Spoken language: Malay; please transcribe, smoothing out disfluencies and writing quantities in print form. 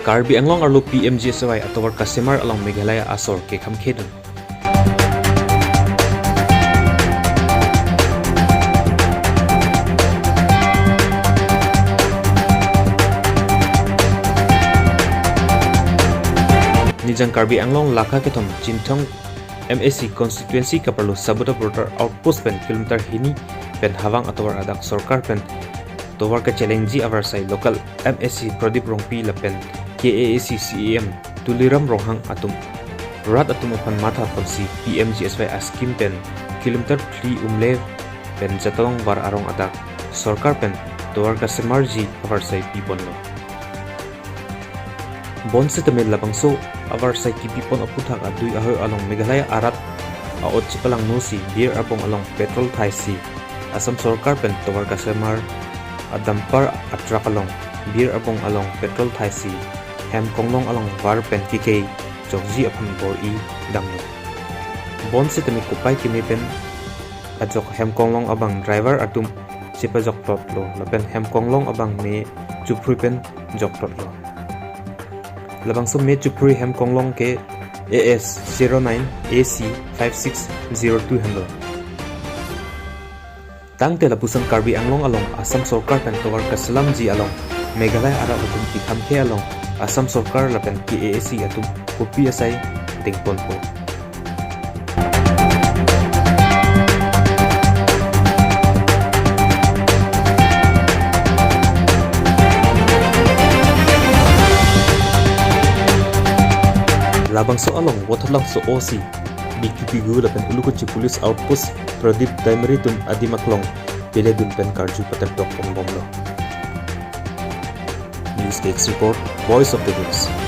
Karbi Anglong arlo PMGSY atovar kasemar along Meghalaya asor kekhamkhe dun. Nijang Karbi Anglong laka ketom Jintong MSC constituency kaparlo sabuta border outpost pen kilometer hini pen hawang atovar adak sorkar pen tovar ka challenge avar sai local MSC Pradip Rongpi la pen KAAC CEM tuliram rohang atum rat atum upan mata polsi PMGSY askim pen kilometer pli umle pen jatawang war arong adak sorkar pen tovar kasemar ji avar sai pipon lo bon se tamil labangso avar sai ki pipon aputhak adui ahoy along Meghalaya arat aot chipalang nosi beer apong along petrol thaisi asam sorkar pen tovar kasemar adampar atrakalong beer apong along petrol thaisi hem konglong along var pen kk jokji apam bor I damno bon se temi kupai kimi pen ajok hem konglong abang driver atum sipa jok tot lo lapen hem konglong abang me chupri pen jok tot lo labang so me chupri hem konglong ke AS 09 AC 5602 handle tang te lapusan Karbi Anglong along Assam Sorkar pen tovar kasalam ji along Meghalaya ara atum kekhamkhe along Assam Sorkar lapen KAAC atum PMGSY tingpon po. Labang so along watalang so OC BQPG lapen ulukuchi police outpost Pradip Primary tun Adimaklong pile dun pen karju patertok pembomlo. News Takes Report, Voice of the News.